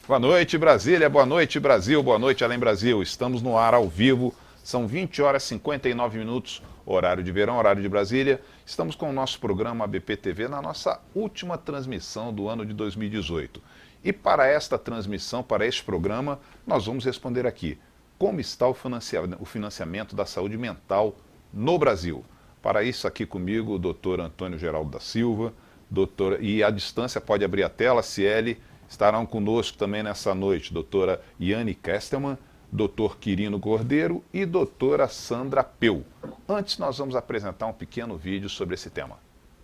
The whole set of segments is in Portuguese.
Boa noite, Brasília, boa noite, Brasil, boa noite, Além Brasil. Estamos no ar ao vivo, são 20 horas e 59 minutos, horário de verão, horário de Brasília. Estamos com o nosso programa ABP TV na nossa última transmissão do ano de 2018. E para esta transmissão, para este programa, nós vamos responder aqui: como está o financiamento da saúde mental no Brasil? Para isso, aqui comigo, o doutor Antônio Geraldo da Silva, e à distância pode abrir a tela, Ciele. Estarão conosco também nessa noite doutora Yane Kestelman, doutor Quirino Cordeiro e doutora Sandra Peu. Antes, nós vamos apresentar um pequeno vídeo sobre esse tema.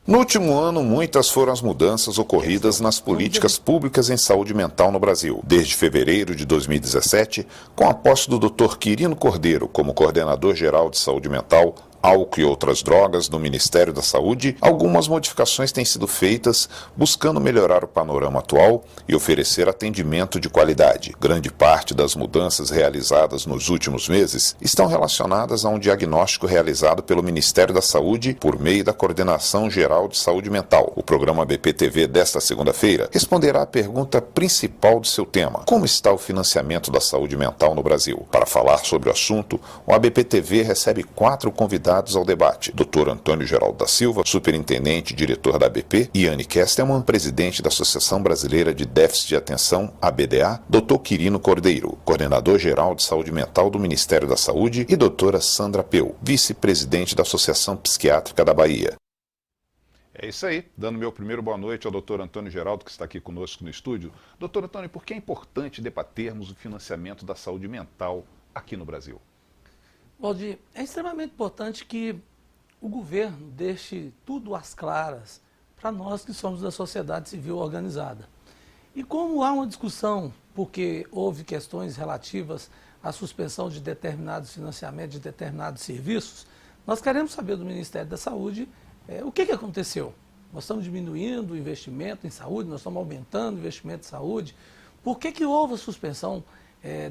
No último ano, muitas foram as mudanças ocorridas nas políticas públicas em saúde mental no Brasil. Desde fevereiro de 2017, com a posse do Dr. Quirino Cordeiro como coordenador geral de saúde mental, álcool e outras drogas no Ministério da Saúde, algumas modificações têm sido feitas buscando melhorar o panorama atual e oferecer atendimento de qualidade. Grande parte das mudanças realizadas nos últimos meses estão relacionadas a um diagnóstico realizado pelo Ministério da Saúde por meio da Coordenação Geral de Saúde Mental. O programa ABP-TV desta segunda-feira responderá à pergunta principal do seu tema: como está o financiamento da saúde mental no Brasil? Para falar sobre o assunto, o ABP-TV recebe 4 convidados ao debate: Dr. Antônio Geraldo da Silva, superintendente e diretor da ABP; Yane Kestelman, presidente da Associação Brasileira de Déficit de Atenção, ABDA; Dr. Quirino Cordeiro, coordenador geral de saúde mental do Ministério da Saúde; e doutora Sandra Peu, vice-presidente da Associação Psiquiátrica da Bahia. É isso aí, dando meu primeiro boa noite ao doutor Antônio Geraldo, que está aqui conosco no estúdio. Doutor Antônio, por que é importante debatermos o financiamento da saúde mental aqui no Brasil? Valdir, é extremamente importante que o governo deixe tudo às claras para nós que somos da sociedade civil organizada. E como há uma discussão, porque houve questões relativas à suspensão de determinados financiamentos de determinados serviços, nós queremos saber do Ministério da Saúde o que aconteceu. Nós estamos diminuindo o investimento em saúde, nós estamos aumentando o investimento em saúde. Por que houve a suspensão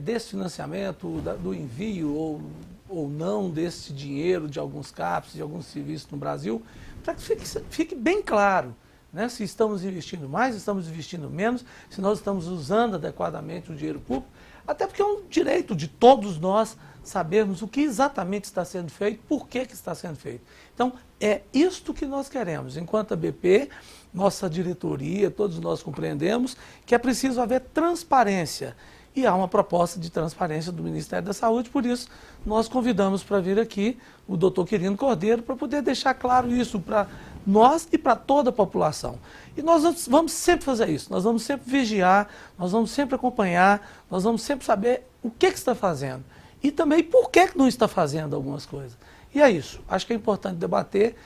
desse financiamento, do envio ou não desse dinheiro de alguns CAPs, de alguns serviços no Brasil, para que fique bem claro, né, se estamos investindo mais, se estamos investindo menos, se nós estamos usando adequadamente o dinheiro público, até porque é um direito de todos nós sabermos o que exatamente está sendo feito, por que está sendo feito. Então, é isto que nós queremos. Enquanto a BP, nossa diretoria, todos nós compreendemos que é preciso haver transparência. E há uma proposta de transparência do Ministério da Saúde, por isso nós convidamos para vir aqui o doutor Quirino Cordeiro para poder deixar claro isso para nós e para toda a população. E nós vamos sempre fazer isso, nós vamos sempre vigiar, nós vamos sempre acompanhar, nós vamos sempre saber o que está fazendo e também por que não está fazendo algumas coisas. E é isso, acho que é importante debater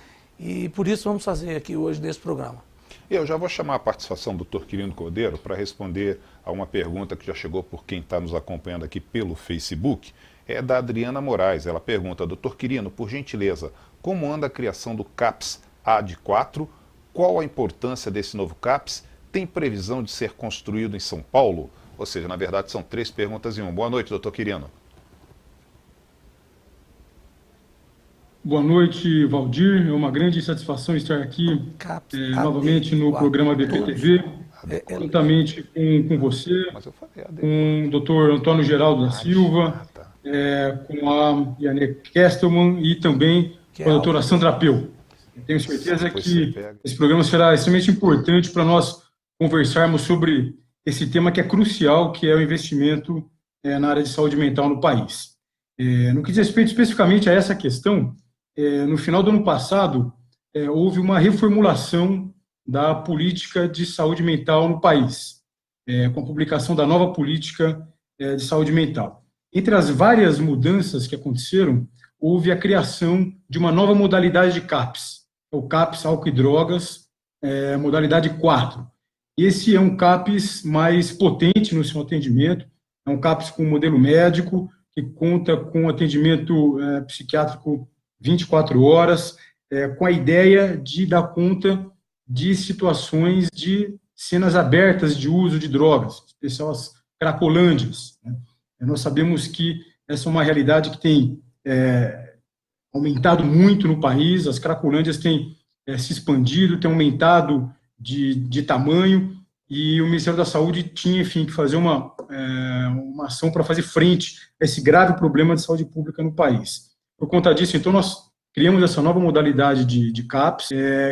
e por isso vamos fazer aqui hoje nesse programa. Eu já vou chamar a participação do Dr. Quirino Cordeiro para responder a uma pergunta que já chegou por quem está nos acompanhando aqui pelo Facebook. É da Adriana Moraes. Ela pergunta: Dr. Quirino, por gentileza, como anda a criação do CAPS AD4? Qual a importância desse novo CAPS? Tem previsão de ser construído em São Paulo? Ou seja, na verdade são 3 perguntas em 1. Boa noite, Dr. Quirino. Boa noite, Valdir. É uma grande satisfação estar aqui novamente no programa ABP-TV, juntamente com você, com o doutor Antônio Geraldo da Silva, com a Yane Kestelman e também com a doutora Sandra Peu. Tenho certeza que esse programa será extremamente importante para nós conversarmos sobre esse tema que é crucial, que é o investimento na área de saúde mental no país. No que diz respeito especificamente a essa questão, no final do ano passado, houve uma reformulação da política de saúde mental no país, com a publicação da nova política de saúde mental. Entre as várias mudanças que aconteceram, houve a criação de uma nova modalidade de CAPS, o CAPS álcool e drogas, modalidade 4. Esse é um CAPS mais potente no seu atendimento, é um CAPS com modelo médico, que conta com atendimento psiquiátrico 24 horas, com a ideia de dar conta de situações de cenas abertas de uso de drogas, em especial as cracolândias, né? Nós sabemos que essa é uma realidade que tem aumentado muito no país, as cracolândias têm se expandido, têm aumentado de tamanho, e o Ministério da Saúde tinha, enfim, que fazer uma ação para fazer frente a esse grave problema de saúde pública no país. Por conta disso, então, nós criamos essa nova modalidade de CAPS,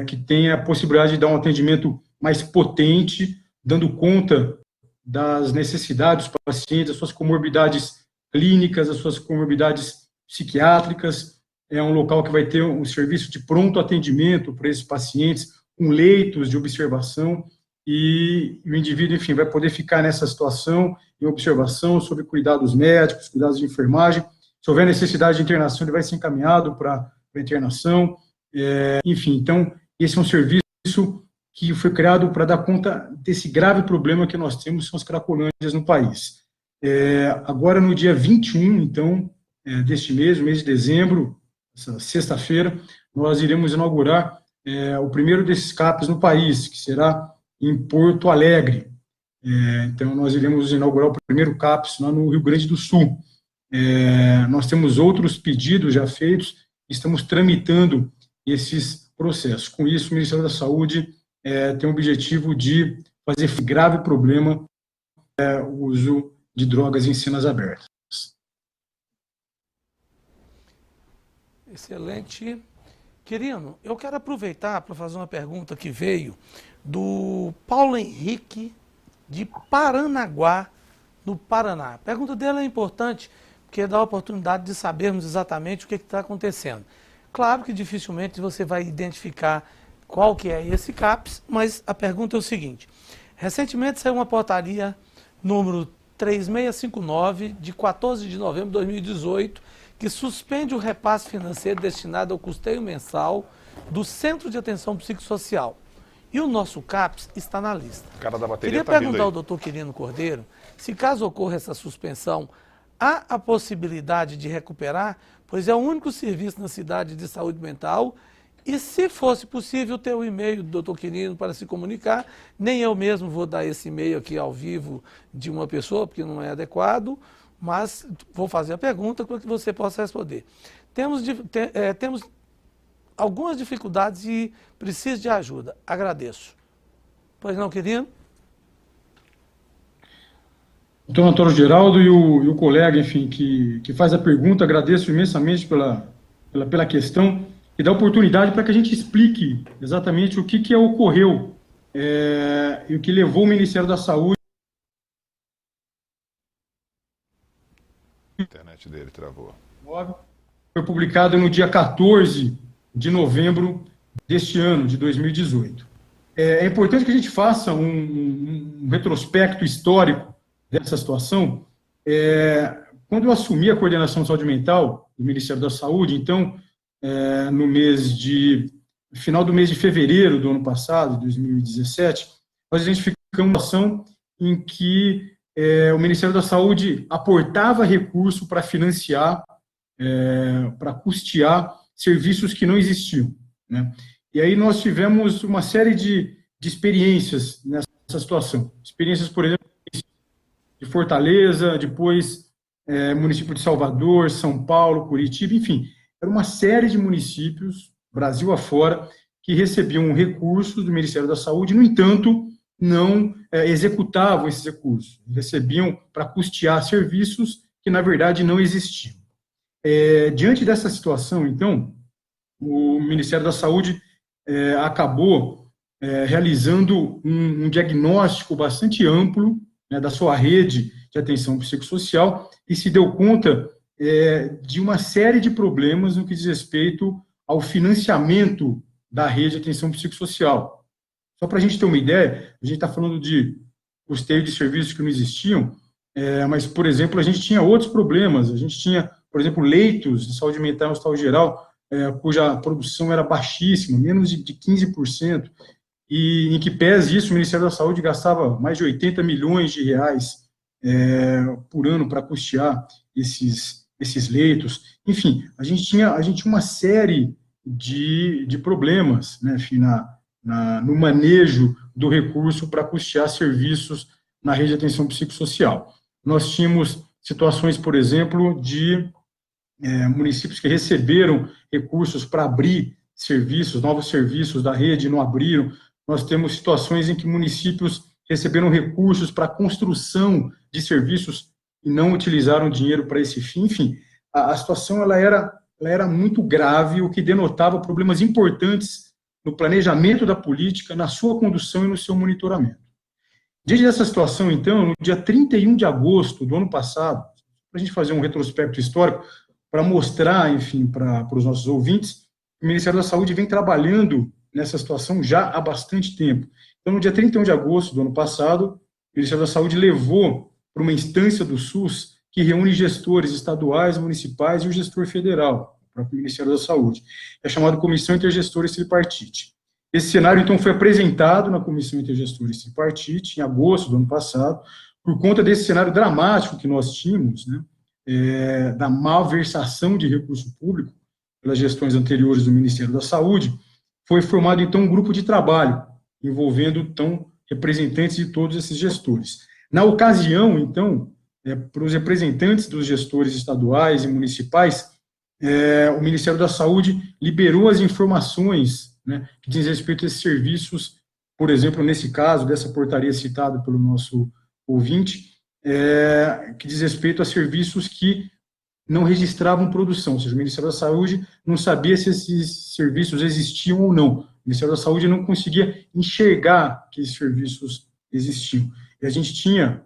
que tem a possibilidade de dar um atendimento mais potente, dando conta das necessidades dos pacientes, das suas comorbidades clínicas, das suas comorbidades psiquiátricas. É um local que vai ter um serviço de pronto atendimento para esses pacientes, com leitos de observação, e o indivíduo, enfim, vai poder ficar nessa situação, em observação, sob cuidados médicos, cuidados de enfermagem. Se houver necessidade de internação, ele vai ser encaminhado para internação. Enfim, então, esse é um serviço que foi criado para dar conta desse grave problema que nós temos, são as cracolândias no país. Agora, no dia 21, então, deste mês, o mês de dezembro, essa sexta-feira, nós iremos inaugurar o primeiro desses CAPs no país, que será em Porto Alegre. Então, nós iremos inaugurar o primeiro CAPS lá no Rio Grande do Sul. Nós temos outros pedidos já feitos, estamos tramitando esses processos. Com isso, o Ministério da Saúde tem o objetivo de fazer esse grave problema o uso de drogas em cenas abertas. Excelente. Querido, eu quero aproveitar para fazer uma pergunta que veio do Paulo Henrique, de Paranaguá, no Paraná. A pergunta dele é importante, porque dá a oportunidade de sabermos exatamente o que está acontecendo. Claro que dificilmente você vai identificar qual que é esse CAPS, mas a pergunta é o seguinte: recentemente saiu uma portaria número 3659, de 14 de novembro de 2018, que suspende o repasse financeiro destinado ao custeio mensal do Centro de Atenção Psicossocial. E o nosso CAPS está na lista. O cara da bateria Queria perguntar ao doutor Quirino Cordeiro se, caso ocorra essa suspensão, há a possibilidade de recuperar, pois é o único serviço na cidade de saúde mental, e se fosse possível ter o e-mail do doutor Quirino para se comunicar, nem eu mesmo vou dar esse e-mail aqui ao vivo de uma pessoa, porque não é adequado, mas vou fazer a pergunta para que você possa responder. Temos algumas dificuldades e preciso de ajuda. Agradeço. Pois não, Quirino? Doutor Antônio Geraldo e o colega, enfim, que faz a pergunta, agradeço imensamente pela questão e da oportunidade para que a gente explique exatamente o que ocorreu e o que levou o Ministério da Saúde. A internet dele travou. Foi publicado no dia 14 de novembro deste ano, de 2018. É importante que a gente faça um retrospecto histórico dessa situação. Quando eu assumi a coordenação de saúde mental do Ministério da Saúde, então, final do mês de fevereiro do ano passado, 2017, nós identificamos uma situação em que o Ministério da Saúde aportava recurso para financiar, para custear serviços que não existiam, né? E aí nós tivemos uma série de experiências nessa situação. Experiências, por exemplo, de Fortaleza, depois município de Salvador, São Paulo, Curitiba, enfim, era uma série de municípios, Brasil afora, que recebiam recursos do Ministério da Saúde, no entanto, não executavam esses recursos, recebiam para custear serviços que, na verdade, não existiam. Diante dessa situação, então, o Ministério da Saúde acabou realizando um diagnóstico bastante amplo, né, da sua rede de atenção psicossocial e se deu conta de uma série de problemas no que diz respeito ao financiamento da rede de atenção psicossocial. Só para a gente ter uma ideia, a gente está falando de custeio de serviços que não existiam, mas, por exemplo, a gente tinha outros problemas. A gente tinha, por exemplo, leitos de saúde mental no hospital geral, cuja produção era baixíssima, menos de 15%, e em que pese isso, o Ministério da Saúde gastava mais de 80 milhões de reais por ano para custear esses leitos. Enfim, a gente tinha uma série de problemas, né, enfim, no manejo do recurso para custear serviços na rede de atenção psicossocial. Nós tínhamos situações, por exemplo, de municípios que receberam recursos para abrir serviços, novos serviços da rede, não abriram. Nós temos situações em que municípios receberam recursos para a construção de serviços e não utilizaram dinheiro para esse fim. Enfim, a situação ela era muito grave, o que denotava problemas importantes no planejamento da política, na sua condução e no seu monitoramento. Diante dessa situação, então, no dia 31 de agosto do ano passado, para a gente fazer um retrospecto histórico, para mostrar, enfim, para os nossos ouvintes, o Ministério da Saúde vem trabalhando nessa situação já há bastante tempo. Então, no dia 31 de agosto do ano passado, o Ministério da Saúde levou para uma instância do SUS que reúne gestores estaduais, municipais e o gestor federal, o próprio Ministério da Saúde. É chamado Comissão Intergestores Tripartite. Esse cenário, então, foi apresentado na Comissão Intergestores Tripartite em agosto do ano passado, por conta desse cenário dramático que nós tínhamos, né, da malversação de recurso público pelas gestões anteriores do Ministério da Saúde. Foi formado, então, um grupo de trabalho, envolvendo, então, representantes de todos esses gestores. Na ocasião, então, para os representantes dos gestores estaduais e municipais, o Ministério da Saúde liberou as informações, né, que diz respeito a esses serviços, por exemplo, nesse caso, dessa portaria citada pelo nosso ouvinte, que diz respeito a serviços que não registravam produção, ou seja, o Ministério da Saúde não sabia se esses serviços existiam ou não. O Ministério da Saúde não conseguia enxergar que esses serviços existiam. E a gente tinha,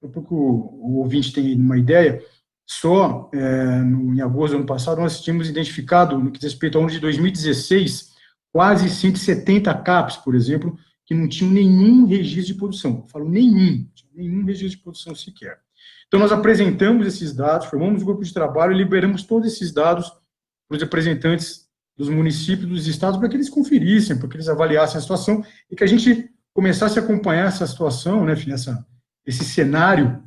para que o ouvinte tenha uma ideia, só em agosto do ano passado nós tínhamos identificado, no que diz respeito ao ano de 2016, quase 170 CAPs, por exemplo, que não tinham nenhum registro de produção. Eu falo nenhum registro de produção sequer. Então, nós apresentamos esses dados, formamos um grupo de trabalho e liberamos todos esses dados para os representantes dos municípios, dos estados, para que eles conferissem, para que eles avaliassem a situação e que a gente começasse a acompanhar essa situação, né, esse cenário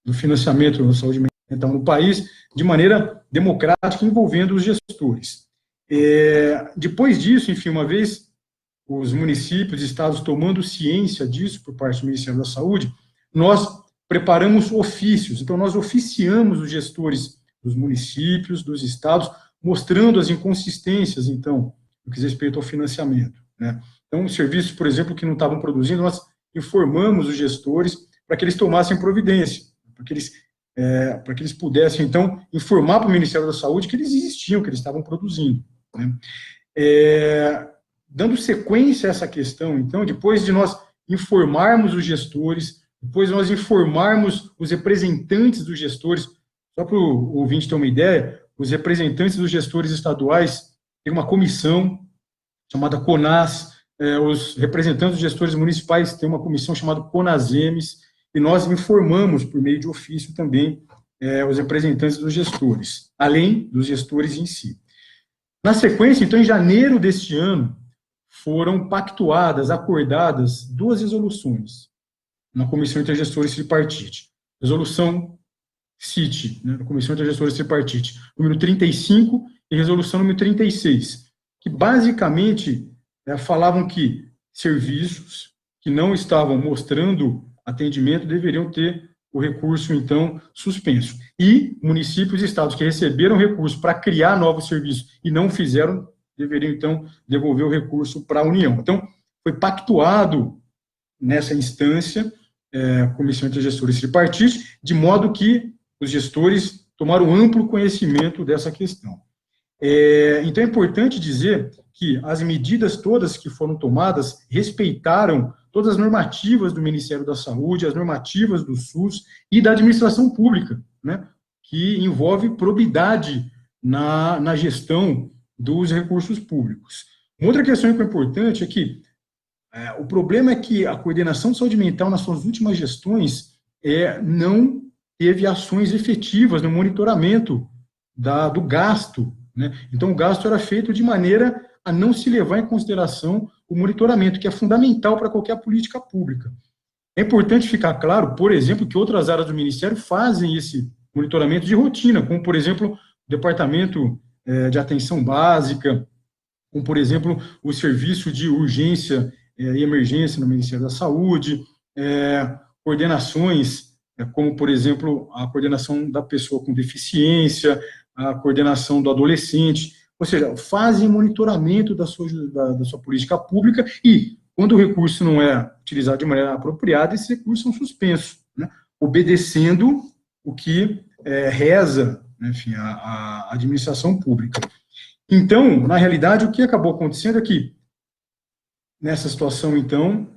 do financiamento da saúde mental no país de maneira democrática, envolvendo os gestores. Depois disso, enfim, uma vez os municípios e estados tomando ciência disso por parte do Ministério da Saúde, nós preparamos ofícios. Então, nós oficiamos os gestores dos municípios, dos estados, mostrando as inconsistências, então, no que diz respeito ao financiamento, né? Então, os serviços, por exemplo, que não estavam produzindo, nós informamos os gestores para que eles tomassem providência, para que eles pudessem, então, informar para o Ministério da Saúde que eles existiam, que eles estavam produzindo, né? Dando sequência a essa questão, então, depois de nós informarmos os gestores, depois de nós informarmos os representantes dos gestores, só para o ouvinte ter uma ideia, os representantes dos gestores estaduais têm uma comissão chamada CONAS, os representantes dos gestores municipais têm uma comissão chamada CONASEMES, e nós informamos, por meio de ofício também, os representantes dos gestores, além dos gestores em si. Na sequência, então, em janeiro deste ano, foram pactuadas, acordadas, 2 resoluções na Comissão Intergestores Tripartite. Resolução CIT, né, da Comissão Intergestores Tripartite, número 35 e resolução número 36, que basicamente falavam que serviços que não estavam mostrando atendimento deveriam ter o recurso, então, suspenso. E municípios e estados que receberam recurso para criar novos serviços e não fizeram, deveriam, então, devolver o recurso para a União. Então, foi pactuado nessa instância, Comissão Intergestores Tripartite, de modo que os gestores tomaram amplo conhecimento dessa questão. Então, é importante dizer que as medidas todas que foram tomadas respeitaram todas as normativas do Ministério da Saúde, as normativas do SUS e da administração pública, né, que envolve probidade na gestão dos recursos públicos. Uma outra questão que é importante é que o problema é que a coordenação de saúde mental nas suas últimas gestões não teve ações efetivas no monitoramento do gasto, né? Então, o gasto era feito de maneira a não se levar em consideração o monitoramento, que é fundamental para qualquer política pública. É importante ficar claro, por exemplo, que outras áreas do Ministério fazem esse monitoramento de rotina, como, por exemplo, o Departamento de Atenção Básica, como, por exemplo, o Serviço de Urgência e Emergência no Ministério da Saúde, coordenações, como, por exemplo, a coordenação da pessoa com deficiência, a coordenação do adolescente, ou seja, fazem monitoramento da sua política pública e, quando o recurso não é utilizado de maneira apropriada, esses recursos são suspensos, né, obedecendo o que reza, né, enfim, a administração pública. Então, na realidade, o que acabou acontecendo é que, nessa situação, então,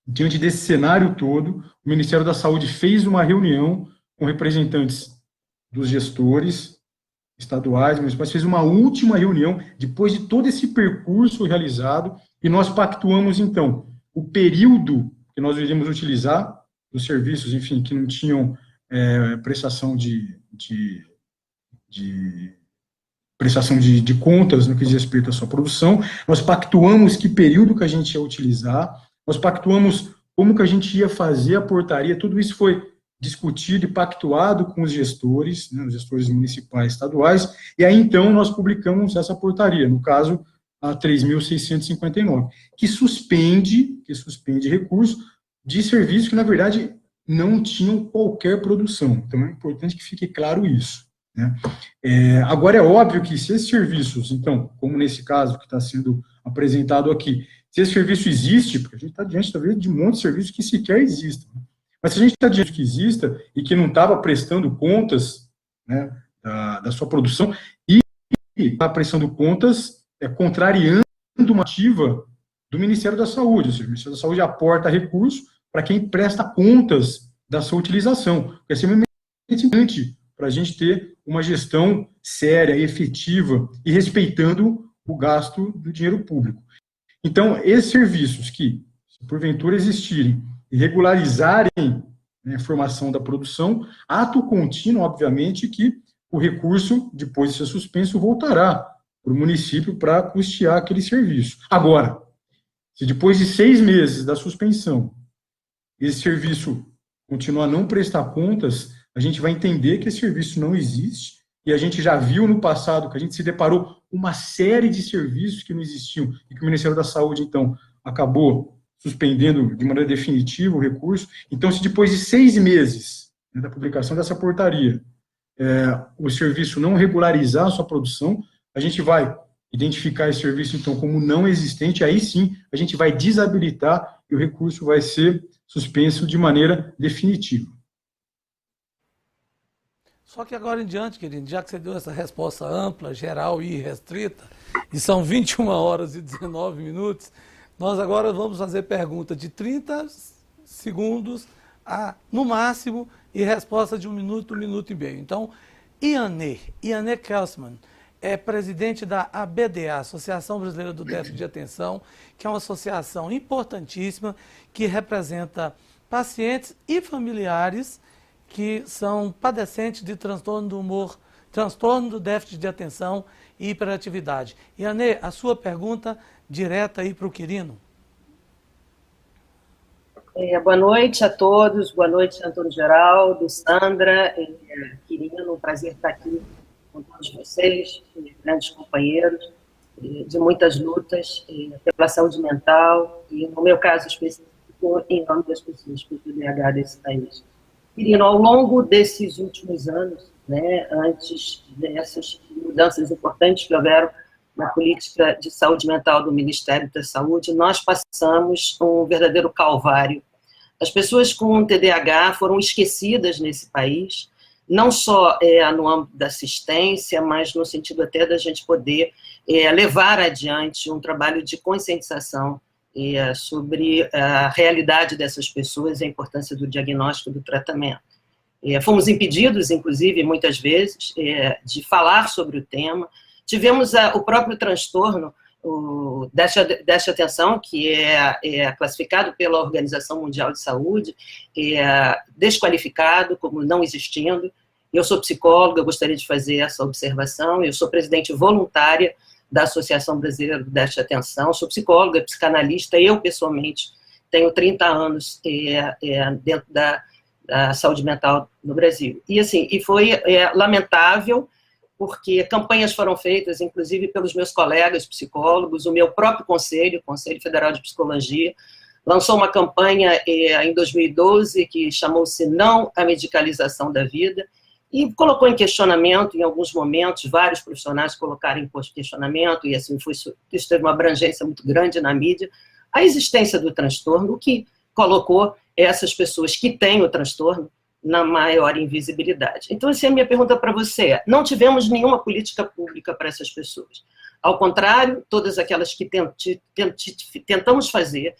diante desse cenário todo, o Ministério da Saúde fez uma reunião com representantes dos gestores estaduais, municipais, fez uma última reunião, depois de todo esse percurso realizado, e nós pactuamos, então, o período que nós iríamos utilizar, os serviços, enfim, que não tinham prestação de contas no que diz respeito à sua produção, nós pactuamos que período que a gente ia utilizar, nós pactuamos como que a gente ia fazer a portaria, tudo isso foi discutido e pactuado com os gestores, né, os gestores municipais e estaduais, e aí então nós publicamos essa portaria, no caso a 3.659, que suspende recurso de serviços que, na verdade, não tinham qualquer produção. Então é importante que fique claro isso, né? Agora, é óbvio que se esses serviços, então, como nesse caso que está sendo apresentado aqui, se esse serviço existe, porque a gente está diante, talvez, de um monte de serviços que sequer existem, mas se a gente está diante que exista e que não estava prestando contas, né, da sua produção, e está prestando contas contrariando uma ativa do Ministério da Saúde, ou seja, o Ministério da Saúde aporta recurso para quem presta contas da sua utilização, porque é extremamente importante para a gente ter uma gestão séria, efetiva e respeitando o gasto do dinheiro público. Então, esses serviços que, se porventura existirem e regularizarem, né, a formação da produção, ato contínuo, obviamente, que o recurso, depois de ser suspenso, voltará para o município para custear aquele serviço. Agora, se depois de 6 meses da suspensão, esse serviço continuar a não prestar contas, a gente vai entender que esse serviço não existe, e a gente já viu no passado que a gente se deparou com uma série de serviços que não existiam, e que o Ministério da Saúde, então, acabou suspendendo de maneira definitiva o recurso. Então, se depois de 6 meses, né, da publicação dessa portaria, o serviço não regularizar a sua produção, a gente vai identificar esse serviço, então, como não existente, aí sim a gente vai desabilitar e o recurso vai ser suspenso de maneira definitiva. Só que agora em diante, querido, já que você deu essa resposta ampla, geral e restrita, e são 21 horas e 19 minutos, nós agora vamos fazer pergunta de 30 segundos no máximo, e resposta de 1 minuto, 1 minuto e meio. Então, Ianê Kelsman é presidente da ABDA, Associação Brasileira do Déficit de Atenção, que é uma associação importantíssima que representa pacientes e familiares que são padecentes de transtorno do humor, transtorno do déficit de atenção e hiperatividade. Ianê, a sua pergunta direta aí para o Quirino. Boa noite a todos, boa noite, Antônio Geraldo, Sandra, Quirino, um prazer estar aqui com todos vocês, grandes companheiros, de muitas lutas pela saúde mental, e no meu caso específico, em nome das pessoas com TDAH desse país. Quirino, ao longo desses últimos anos, né, antes dessas mudanças importantes que houveram na política de saúde mental do Ministério da Saúde, nós passamos um verdadeiro calvário. As pessoas com TDAH foram esquecidas nesse país, não só no âmbito da assistência, mas no sentido até da gente poder levar adiante um trabalho de conscientização sobre a realidade dessas pessoas e a importância do diagnóstico e do tratamento. Fomos impedidos, inclusive, muitas vezes, de falar sobre o tema. Tivemos o próprio transtorno, o déficit de atenção, que é classificado pela Organização Mundial de Saúde, desqualificado como não existindo. Eu sou psicóloga, gostaria de fazer essa observação. Eu sou presidente voluntária da Associação Brasileira do Déficit de Atenção, sou psicóloga, psicanalista, eu pessoalmente tenho 30 anos dentro da saúde mental no Brasil. E assim, foi lamentável, porque campanhas foram feitas, inclusive pelos meus colegas psicólogos, o meu próprio conselho, o Conselho Federal de Psicologia, lançou uma campanha em 2012 que chamou-se Não à Medicalização da Vida, e colocou em questionamento, em alguns momentos, vários profissionais colocaram em questionamento, e assim isso teve uma abrangência muito grande na mídia, a existência do transtorno, o que colocou essas pessoas que têm o transtorno na maior invisibilidade. Então, assim, a minha pergunta para você é, não tivemos nenhuma política pública para essas pessoas. Ao contrário, todas aquelas que tentamos fazer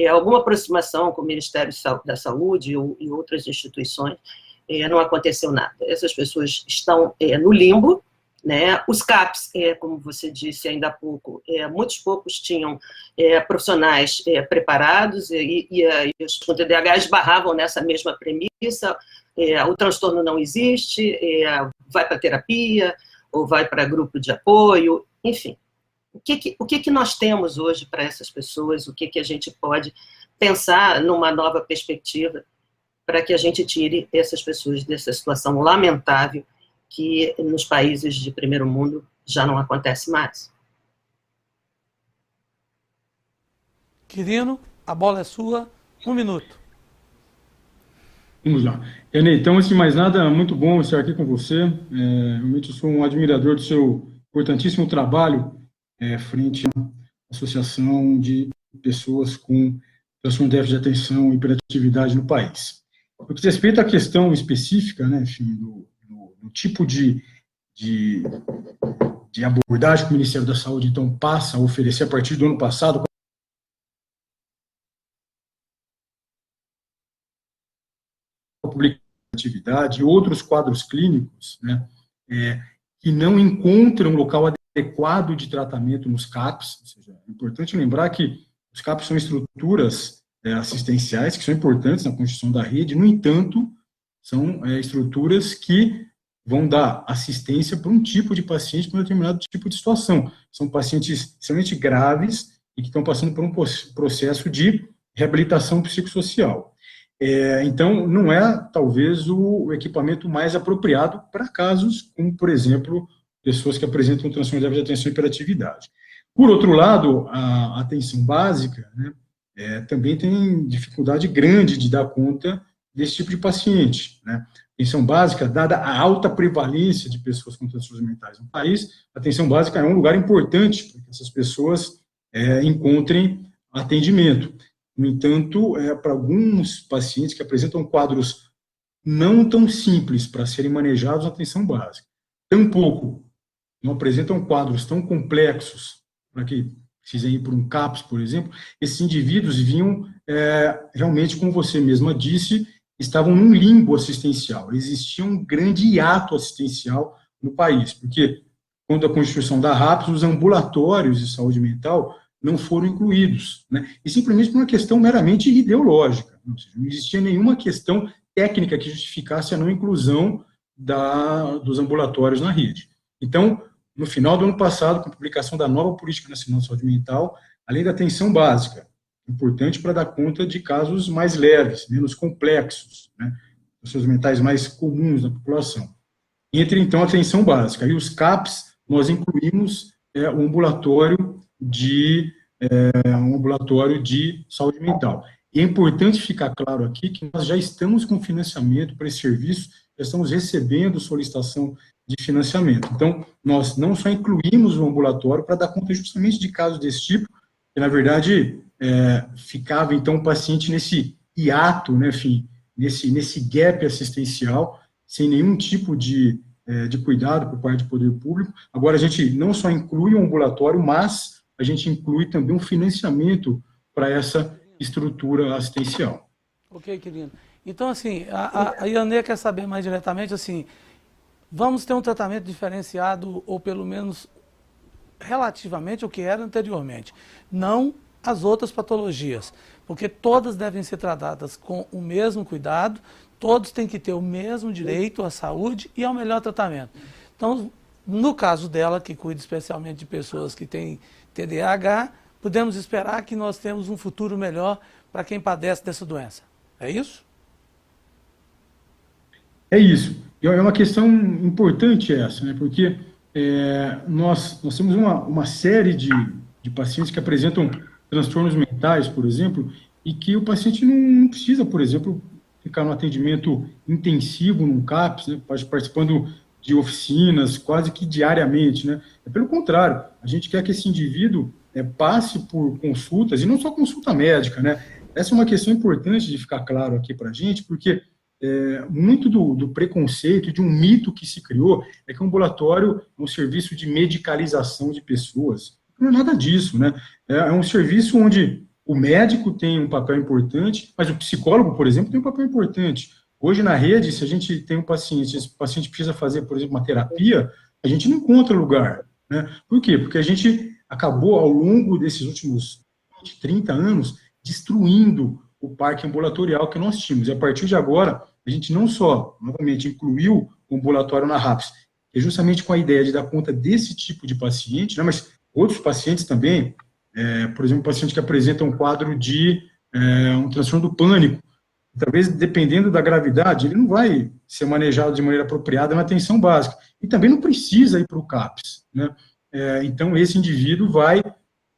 alguma aproximação com o Ministério da Saúde e outras instituições, não aconteceu nada. Essas pessoas estão no limbo, né? Os CAPs, como você disse ainda há pouco, muitos poucos tinham profissionais preparados e os com TDAH esbarravam nessa mesma premissa, o transtorno não existe, vai para terapia ou vai para grupo de apoio, enfim. O que nós temos hoje para essas pessoas? O que a gente pode pensar numa nova perspectiva para que a gente tire essas pessoas dessa situação lamentável que nos países de primeiro mundo já não acontece mais? Quirino, a bola é sua, 1 minuto. Vamos lá. Enê, então, antes de mais nada, muito bom estar aqui com você. Realmente eu sou um admirador do seu importantíssimo trabalho frente à associação de pessoas com transtorno de déficit de atenção e hiperatividade no país. No que diz respeito à questão específica, né, enfim, do tipo de abordagem que o Ministério da Saúde, então, passa a oferecer a partir do ano passado, a publicatividade e outros quadros clínicos, né, que não encontram local adequado de tratamento nos CAPs. Ou seja, é importante lembrar que os CAPs são estruturas assistenciais que são importantes na construção da rede, no entanto, são estruturas que vão dar assistência para um tipo de paciente, para um determinado tipo de situação. São pacientes extremamente graves e que estão passando por um processo de reabilitação psicossocial. Então, não é, talvez, o equipamento mais apropriado para casos como, por exemplo, pessoas que apresentam transtorno de déficit de atenção e hiperatividade. Por outro lado, a atenção básica, né, também tem dificuldade grande de dar conta desse tipo de paciente, né? Atenção básica, dada a alta prevalência de pessoas com transtornos mentais no país, a atenção básica é um lugar importante para que essas pessoas encontrem atendimento. No entanto, para alguns pacientes que apresentam quadros não tão simples para serem manejados na atenção básica, tampouco não apresentam quadros tão complexos para que precisem ir por um CAPS, por exemplo, esses indivíduos vinham realmente, como você mesma disse, estavam num limbo assistencial. Existia um grande hiato assistencial no país, porque quando a Constituição da RAPS, os ambulatórios de saúde mental não foram incluídos, né? E simplesmente por uma questão meramente ideológica. Ou seja, não existia nenhuma questão técnica que justificasse a não inclusão dos ambulatórios na rede. Então, no final do ano passado, com a publicação da nova Política Nacional de Saúde Mental, além da atenção básica, importante para dar conta de casos mais leves, menos complexos, né, transtornos mentais mais comuns na população. Entre, então, a atenção básica. E os CAPs, nós incluímos um ambulatório de saúde mental. E é importante ficar claro aqui que nós já estamos com financiamento para esse serviço, já estamos recebendo solicitação de financiamento. Então, nós não só incluímos o ambulatório para dar conta justamente de casos desse tipo, que, na verdade, ficava, então, o paciente nesse hiato, né, enfim, nesse gap assistencial, sem nenhum tipo de cuidado por parte do poder público. Agora, a gente não só inclui o ambulatório, mas a gente inclui também um financiamento para essa estrutura assistencial. Ok, querido. Então, assim, a Ianê quer saber mais diretamente, assim, vamos ter um tratamento diferenciado, ou pelo menos relativamente ao que era anteriormente, não as outras patologias, porque todas devem ser tratadas com o mesmo cuidado, todos têm que ter o mesmo direito à saúde e ao melhor tratamento. Então, no caso dela, que cuida especialmente de pessoas que têm TDAH, podemos esperar que nós temos um futuro melhor para quem padece dessa doença. É isso? É isso. É uma questão importante essa, né? Porque nós temos uma série de pacientes que apresentam transtornos mentais, por exemplo, e que o paciente não precisa, por exemplo, ficar no atendimento intensivo num CAPS, né, participando de oficinas quase que diariamente, né? Pelo contrário, a gente quer que esse indivíduo passe por consultas, e não só consulta médica, né? Essa é uma questão importante de ficar claro aqui para a gente, porque muito do preconceito, de um mito que se criou, é que o ambulatório é um serviço de medicalização de pessoas. Não é nada disso, né? É um serviço onde o médico tem um papel importante, mas o psicólogo, por exemplo, tem um papel importante. Hoje, na rede, se a gente tem um paciente, esse paciente precisa fazer, por exemplo, uma terapia, a gente não encontra lugar, né? Por quê? Porque a gente acabou, ao longo desses últimos 20, 30 anos, destruindo o parque ambulatorial que nós tínhamos. E a partir de agora, a gente não só, novamente, incluiu o ambulatório na RAPS, que é justamente com a ideia de dar conta desse tipo de paciente, né, mas outros pacientes também, por exemplo, paciente que apresenta um quadro de um transtorno do pânico, talvez, dependendo da gravidade, ele não vai ser manejado de maneira apropriada na atenção básica. E também não precisa ir para o CAPS, né? Então, esse indivíduo vai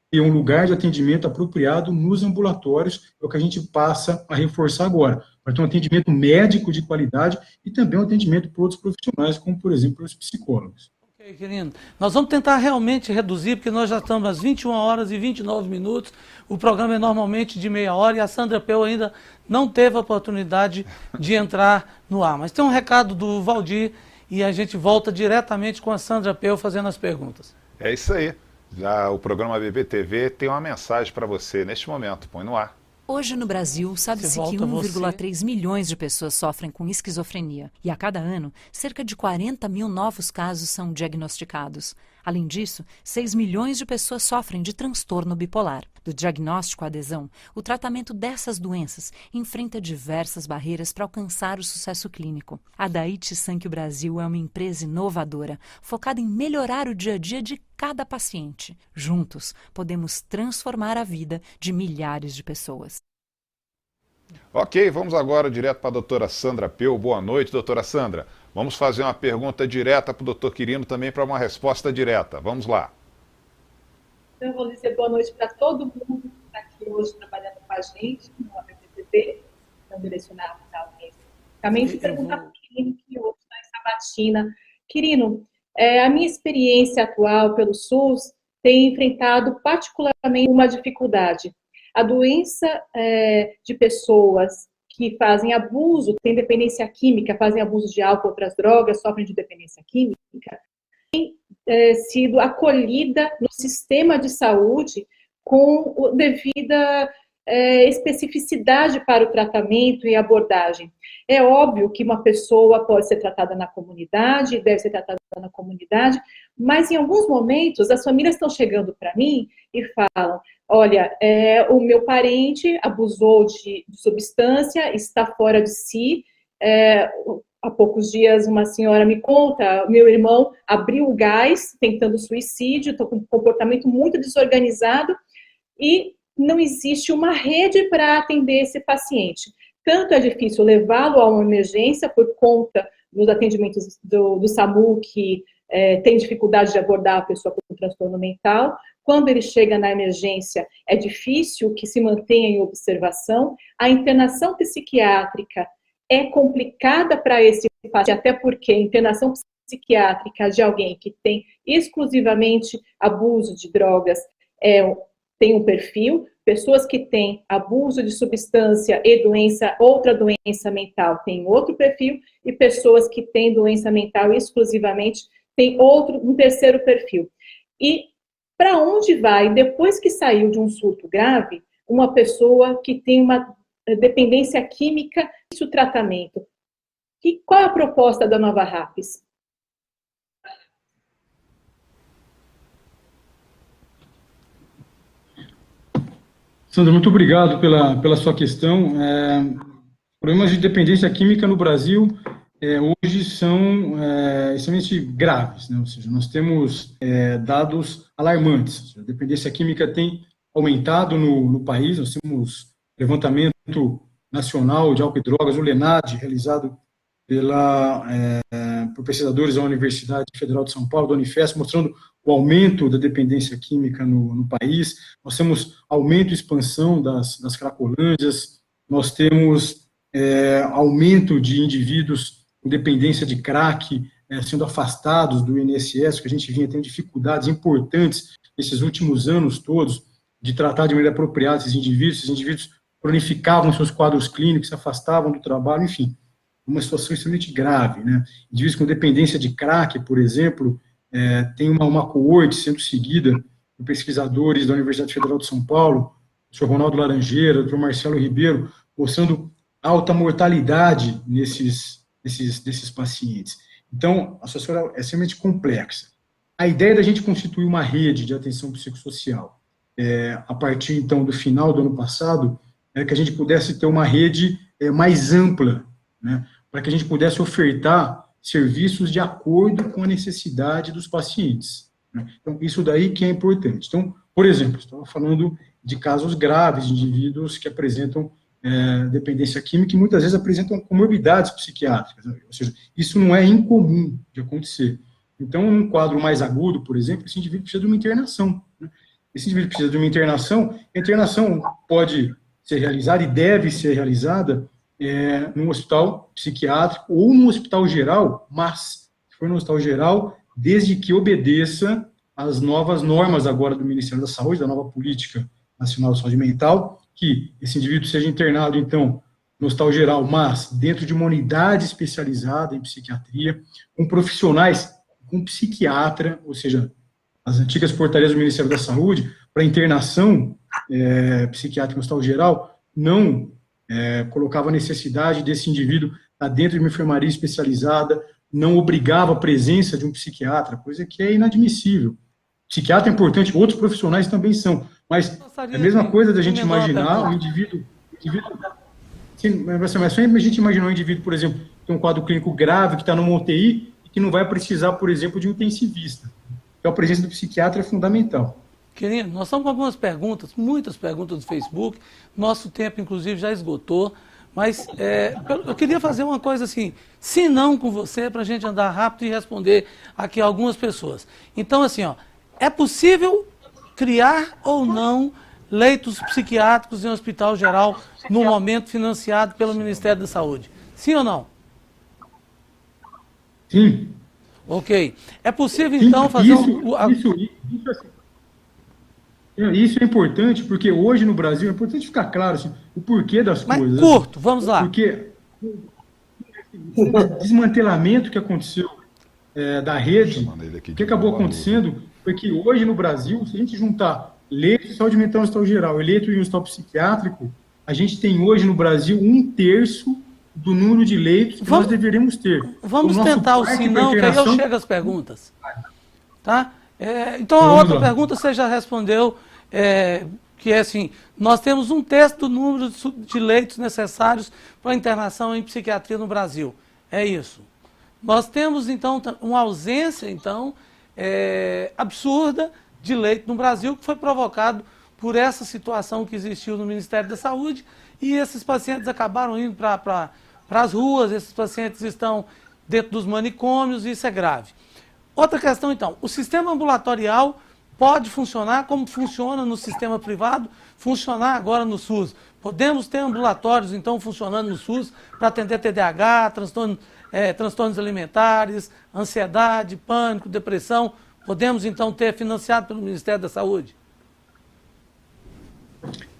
ter um lugar de atendimento apropriado nos ambulatórios, é o que a gente passa a reforçar agora. Vai ter um atendimento médico de qualidade e também um atendimento por outros profissionais, como, por exemplo, os psicólogos. Ok, querido. Nós vamos tentar realmente reduzir, porque nós já estamos às 21 horas e 29 minutos. O programa é normalmente de meia hora e a Sandra Peu ainda não teve a oportunidade de entrar no ar. Mas tem um recado do Valdir e a gente volta diretamente com a Sandra Peu fazendo as perguntas. É isso aí. Já o programa BBTV tem uma mensagem para você neste momento. Põe no ar. Hoje no Brasil, sabe-se que 1,3 milhões de pessoas sofrem com esquizofrenia. E a cada ano, cerca de 40 mil novos casos são diagnosticados. Além disso, 6 milhões de pessoas sofrem de transtorno bipolar. Do diagnóstico à adesão, o tratamento dessas doenças enfrenta diversas barreiras para alcançar o sucesso clínico. A Daiichi Sankyo Brasil é uma empresa inovadora, focada em melhorar o dia a dia de cada paciente. Juntos, podemos transformar a vida de milhares de pessoas. Ok, vamos agora direto para a doutora Sandra Peu. Boa noite, doutora Sandra. Vamos fazer uma pergunta direta para o doutor Quirino, também para uma resposta direta. Vamos lá. Então, eu vou dizer boa noite para todo mundo que está aqui hoje trabalhando com a gente no ABPTV, não direcionado para alguém especificamente, perguntar para o Quirino, que hoje está em sabatina. Quirino, a minha experiência atual pelo SUS tem enfrentado particularmente uma dificuldade. A doença de pessoas que fazem abuso, têm dependência química, fazem abuso de álcool, outras drogas, sofrem de dependência química, tem sido acolhida no sistema de saúde com devida especificidade para o tratamento e abordagem. É óbvio que uma pessoa pode ser tratada na comunidade, deve ser tratada na comunidade, mas em alguns momentos as famílias estão chegando para mim e falam: olha, o meu parente abusou de substância, está fora de si. Há poucos dias uma senhora me conta, meu irmão abriu o gás tentando suicídio, estou com um comportamento muito desorganizado e não existe uma rede para atender esse paciente. Tanto é difícil levá-lo a uma emergência por conta dos atendimentos do SAMU, que tem dificuldade de abordar a pessoa com transtorno mental. Quando ele chega na emergência, é difícil que se mantenha em observação. A internação psiquiátrica é complicada para esse paciente, até porque a internação psiquiátrica de alguém que tem exclusivamente abuso de drogas tem um perfil. Pessoas que têm abuso de substância e outra doença mental têm outro perfil, e pessoas que têm doença mental exclusivamente têm um terceiro perfil. E para onde vai, depois que saiu de um surto grave, uma pessoa que tem uma dependência química e o tratamento? Qual é a proposta da nova RAPS? Sandra, muito obrigado pela sua questão. Problemas de dependência química no Brasil hoje são extremamente graves, né? Ou seja, nós temos dados alarmantes. A dependência química tem aumentado no país. Nós temos levantamento nacional de álcool e drogas, o LENAD, realizado por pesquisadores da Universidade Federal de São Paulo, da Unifesp, mostrando o aumento da dependência química no país. Nós temos aumento e expansão das cracolândias, nós temos aumento de indivíduos com dependência de crack sendo afastados do INSS, que a gente vinha tendo dificuldades importantes nesses últimos anos todos de tratar de maneira apropriada esses indivíduos cronificavam seus quadros clínicos, se afastavam do trabalho, enfim, uma situação extremamente grave, né? Indivíduos com dependência de crack, por exemplo, tem uma coorte sendo seguida por pesquisadores da Universidade Federal de São Paulo, o Sr. Ronaldo Laranjeira, o Dr. Marcelo Ribeiro, mostrando alta mortalidade desses pacientes. Então, a situação é extremamente complexa. A ideia da gente constituir uma rede de atenção psicossocial, a partir, então, do final do ano passado, é que a gente pudesse ter uma rede mais ampla, né, para que a gente pudesse ofertar serviços de acordo com a necessidade dos pacientes, né? Então, isso daí que é importante. Então, por exemplo, estava falando de casos graves, de indivíduos que apresentam dependência química e muitas vezes apresentam comorbidades psiquiátricas, né? Ou seja, isso não é incomum de acontecer. Então, num quadro mais agudo, por exemplo, esse indivíduo precisa de uma internação, né? Esse indivíduo precisa de uma internação, a internação pode ser realizada e deve ser realizada num hospital psiquiátrico ou num hospital geral, mas, se for no hospital geral, desde que obedeça às novas normas agora do Ministério da Saúde, da nova Política Nacional de Saúde Mental, que esse indivíduo seja internado, então, no hospital geral, mas dentro de uma unidade especializada em psiquiatria, com profissionais, com psiquiatra, ou seja, as antigas portarias do Ministério da Saúde, para internação psiquiátrica no hospital geral, não colocava a necessidade desse indivíduo estar dentro de uma enfermaria especializada, não obrigava a presença de um psiquiatra, coisa que é inadmissível. Psiquiatra é importante, outros profissionais também são, mas é a mesma coisa da gente imaginar o indivíduo sim, mas só a gente imaginar um indivíduo, por exemplo, que tem um quadro clínico grave, que está numa UTI, e que não vai precisar, por exemplo, de um intensivista. Então, a presença do psiquiatra é fundamental. Querido, nós estamos com algumas perguntas, muitas perguntas do Facebook, nosso tempo, inclusive, já esgotou, mas eu queria fazer uma coisa assim, se não com você, para a gente andar rápido e responder aqui a algumas pessoas. Então, assim, é possível criar ou não leitos psiquiátricos em um hospital geral no momento financiado pelo Ministério da Saúde? Sim ou não? Sim. Ok. É possível, então, fazer Isso é importante, porque hoje no Brasil é importante ficar claro assim, o porquê das coisas. Mas curto, vamos lá. Porque o desmantelamento que aconteceu da rede, o que acabou acontecendo foi que hoje no Brasil, se a gente juntar leito de saúde mental no hospital geral e leito em um hospital psiquiátrico, a gente tem hoje no Brasil 1/3 do número de leitos que nós deveríamos ter. Vamos tentar o sim não, que aí eu chego às perguntas. Tá? Então, a outra pergunta você já respondeu, que é assim, nós temos 1/3 do número de leitos necessários para internação em psiquiatria no Brasil. É isso. Nós temos, então, uma ausência, então, absurda de leito no Brasil, que foi provocado por essa situação que existiu no Ministério da Saúde, e esses pacientes acabaram indo para as ruas, esses pacientes estão dentro dos manicômios, e isso é grave. Outra questão, então, o sistema ambulatorial pode funcionar como funciona no sistema privado, funcionar agora no SUS. Podemos ter ambulatórios, então, funcionando no SUS para atender TDAH, transtornos alimentares, ansiedade, pânico, depressão. Podemos, então, ter financiado pelo Ministério da Saúde?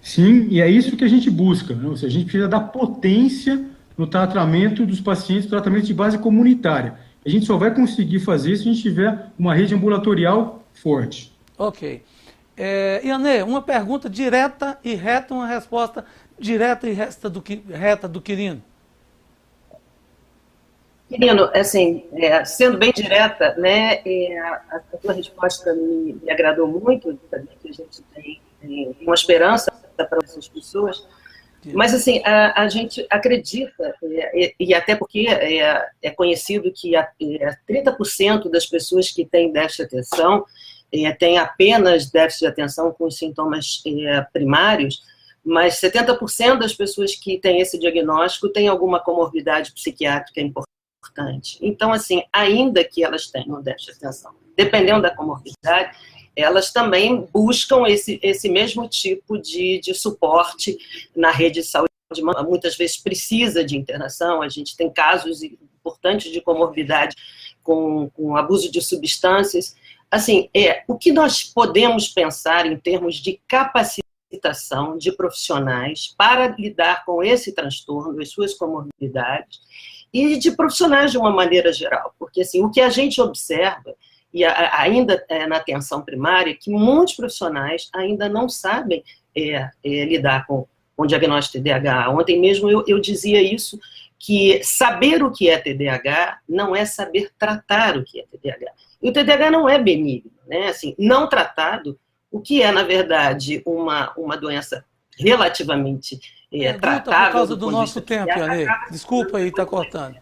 Sim, e é isso que a gente busca, né? Ou seja, a gente precisa dar potência no tratamento dos pacientes, tratamento de base comunitária. A gente só vai conseguir fazer isso se a gente tiver uma rede ambulatorial forte. Ok. Ianê, uma pergunta direta e reta, uma resposta direta e reta do Quirino. Quirino, assim, sendo bem direta, né, a tua resposta me agradou muito, também que a gente tem uma esperança para essas pessoas, mas assim, a gente acredita, e até porque é conhecido que 30% das pessoas que têm déficit de atenção têm apenas déficit de atenção com os sintomas primários, mas 70% das pessoas que têm esse diagnóstico têm alguma comorbidade psiquiátrica importante. Então, assim, ainda que elas tenham déficit de atenção, dependendo da comorbidade, elas também buscam esse mesmo tipo de suporte na rede de saúde. Muitas vezes precisa de internação, a gente tem casos importantes de comorbidade com abuso de substâncias. Assim, o que nós podemos pensar em termos de capacitação de profissionais para lidar com esse transtorno, as suas comorbidades, e de profissionais de uma maneira geral, porque assim, o que a gente observa, e ainda na atenção primária, é que muitos profissionais ainda não sabem lidar com o diagnóstico de TDAH. Ontem mesmo eu dizia isso, que saber o que é TDAH não é saber tratar o que é TDAH. E o TDAH não é benigno, né? Assim, não tratado, o que é, na verdade, uma doença relativamente tratável... Por causa do nosso tempo, Ale. Desculpa aí, está cortando.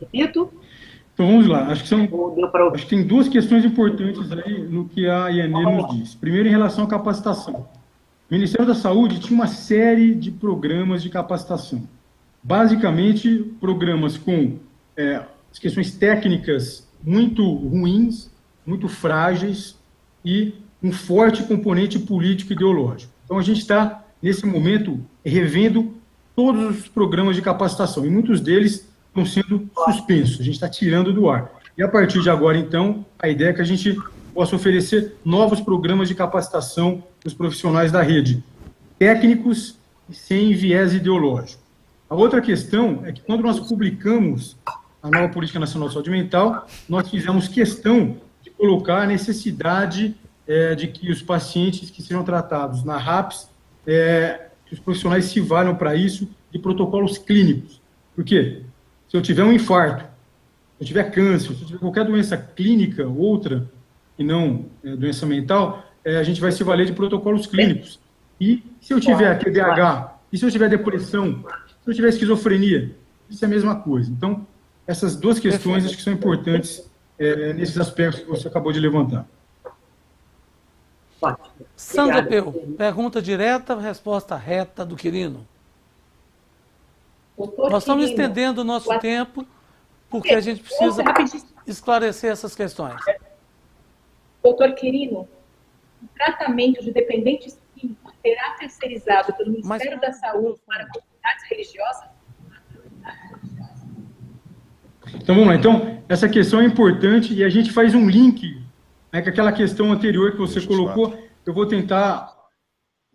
Repito? Então vamos lá, acho que tem duas questões importantes aí no que a Yanê nos diz. Primeiro, em relação à capacitação. O Ministério da Saúde tinha uma série de programas de capacitação. Basicamente, programas com as questões técnicas muito ruins, muito frágeis e um forte componente político e ideológico. Então, a gente está, nesse momento, revendo todos os programas de capacitação, e muitos deles estão sendo suspensos, a gente está tirando do ar. E, a partir de agora, então, a ideia é que a gente possa oferecer novos programas de capacitação para os profissionais da rede, técnicos e sem viés ideológico. A outra questão é que, quando nós publicamos a nova Política Nacional de Saúde Mental, nós fizemos questão de colocar a necessidade de que os pacientes que serão tratados na RAPS, que os profissionais se valham para isso de protocolos clínicos. Por quê? Se eu tiver um infarto, se eu tiver câncer, se eu tiver qualquer doença clínica, outra, e não doença mental, a gente vai se valer de protocolos clínicos. E se eu tiver TDAH, e se eu tiver depressão, se eu tiver esquizofrenia, isso é a mesma coisa. Então, essas duas questões acho que são importantes nesses aspectos que você acabou de levantar. Sandra Peu, pergunta direta, resposta reta do Quirino. Nós estamos estendendo o nosso tempo porque a gente precisa esclarecer essas questões. Doutor Quirino, o tratamento de dependentes químicos será terceirizado pelo Ministério da Saúde para comunidades religiosas? Então, vamos lá. Então, essa questão é importante e a gente faz um link com aquela questão anterior que você colocou. Eu vou tentar,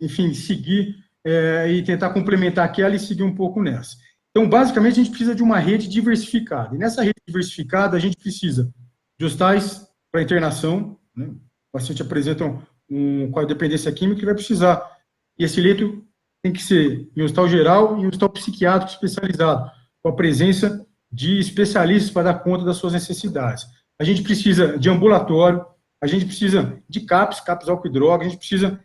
enfim, seguir e tentar complementar aquela e seguir um pouco nessa. Então, basicamente, a gente precisa de uma rede diversificada. E nessa rede diversificada, a gente precisa de hospitais para internação, né? O paciente apresenta um quadro de dependência química, ele vai precisar. E esse leito tem que ser em hospital geral e em hospital psiquiátrico especializado, com a presença de especialistas para dar conta das suas necessidades. A gente precisa de ambulatório, a gente precisa de CAPS álcool e droga, a gente precisa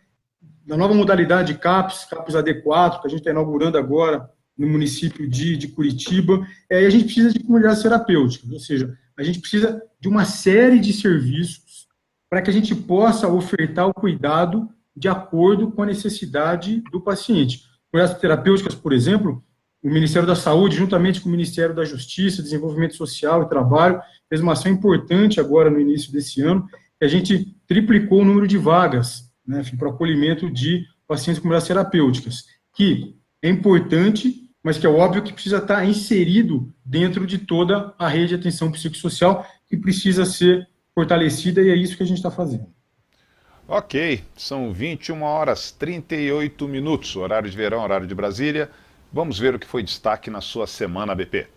da nova modalidade de CAPS AD4, que a gente está inaugurando agora no município de Curitiba, e a gente precisa de comunidades terapêuticas, ou seja, a gente precisa de uma série de serviços para que a gente possa ofertar o cuidado de acordo com a necessidade do paciente. Comunidades terapêuticas, por exemplo, o Ministério da Saúde, juntamente com o Ministério da Justiça, Desenvolvimento Social e Trabalho, fez uma ação importante agora no início desse ano, que a gente triplicou o número de vagas, né, para o acolhimento de pacientes com comunidades terapêuticas, que é importante, mas que é óbvio que precisa estar inserido dentro de toda a rede de atenção psicossocial, que precisa ser fortalecida, e é isso que a gente está fazendo. Ok, são 21h38, horário de verão, horário de Brasília. Vamos ver o que foi destaque na sua semana ABP.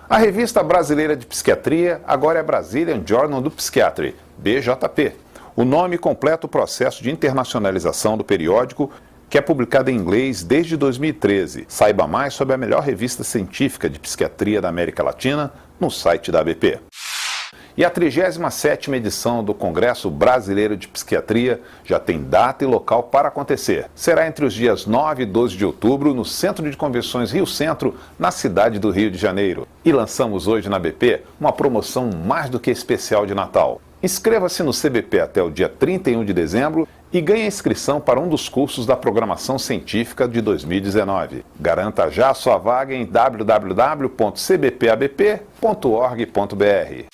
A Revista Brasileira de Psiquiatria agora é Brazilian Journal do Psychiatry, BJP. O nome completa o processo de internacionalização do periódico, que é publicado em inglês desde 2013. Saiba mais sobre a melhor revista científica de psiquiatria da América Latina no site da ABP. E a 37ª edição do Congresso Brasileiro de Psiquiatria já tem data e local para acontecer. Será entre os dias 9 e 12 de outubro no Centro de Convenções Rio Centro, na cidade do Rio de Janeiro. E lançamos hoje na ABP uma promoção mais do que especial de Natal. Inscreva-se no CBP até o dia 31 de dezembro e ganhe a inscrição para um dos cursos da Programação Científica de 2019. Garanta já a sua vaga em www.cbpabp.org.br.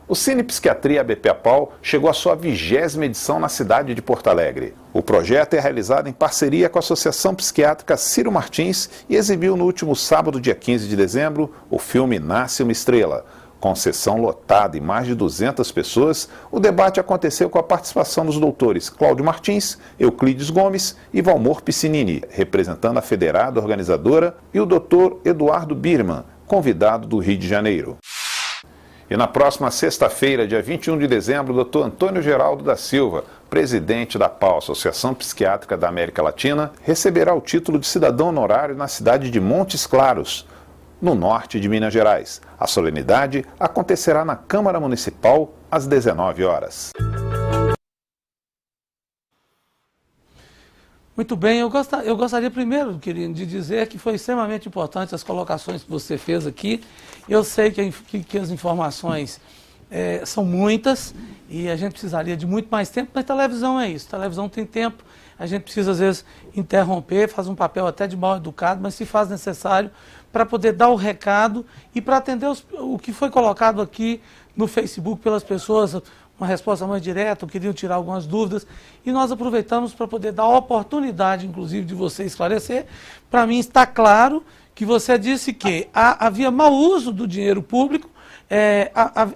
O Cine Psiquiatria ABP-APAL chegou à sua 20ª edição na cidade de Porto Alegre. O projeto é realizado em parceria com a Associação Psiquiátrica Ciro Martins e exibiu no último sábado, dia 15 de dezembro, o filme Nasce uma Estrela. Com sessão lotada e mais de 200 pessoas, o debate aconteceu com a participação dos doutores Cláudio Martins, Euclides Gomes e Valmor Piscinini, representando a federada organizadora, e o doutor Eduardo Birman, convidado do Rio de Janeiro. E na próxima sexta-feira, dia 21 de dezembro, o Dr. Antônio Geraldo da Silva, presidente da APAL, Associação Psiquiátrica da América Latina, receberá o título de cidadão honorário na cidade de Montes Claros, no norte de Minas Gerais. A solenidade acontecerá na Câmara Municipal às 19 horas. Muito bem, eu gostaria primeiro, querido, de dizer que foi extremamente importante as colocações que você fez aqui. Eu sei que as informações são muitas e a gente precisaria de muito mais tempo, mas televisão é isso, televisão tem tempo, a gente precisa às vezes interromper, faz um papel até de mal educado, mas se faz necessário para poder dar o recado e para atender o que foi colocado aqui no Facebook pelas pessoas, uma resposta mais direta, queriam tirar algumas dúvidas, e nós aproveitamos para poder dar a oportunidade, inclusive, de você esclarecer. Para mim está claro que você disse que havia mau uso do dinheiro público,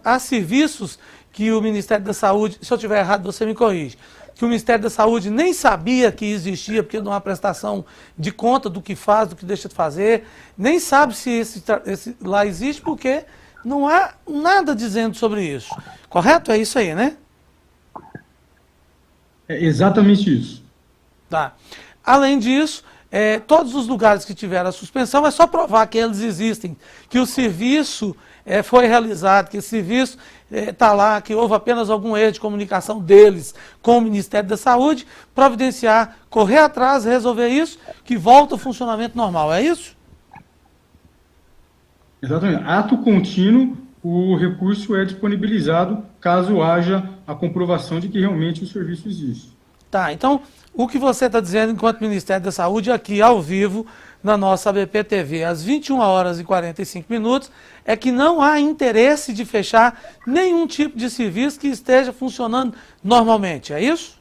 há serviços que o Ministério da Saúde, se eu estiver errado você me corrige, que o Ministério da Saúde nem sabia que existia, porque não há prestação de conta do que faz, do que deixa de fazer, nem sabe se esse lá existe, porque não há nada dizendo sobre isso. Correto? É isso aí, né? É exatamente isso. Tá. Além disso, todos os lugares que tiveram a suspensão, é só provar que eles existem, que o serviço foi realizado, que esse serviço está lá, que houve apenas algum erro de comunicação deles com o Ministério da Saúde, providenciar, correr atrás, resolver isso, que volta ao funcionamento normal. É isso? Exatamente. Ato contínuo, o recurso é disponibilizado caso haja a comprovação de que realmente o serviço existe. Tá, então, o que você está dizendo enquanto Ministério da Saúde aqui ao vivo na nossa ABP TV, às 21 horas e 45 minutos, é que não há interesse de fechar nenhum tipo de serviço que esteja funcionando normalmente, é isso?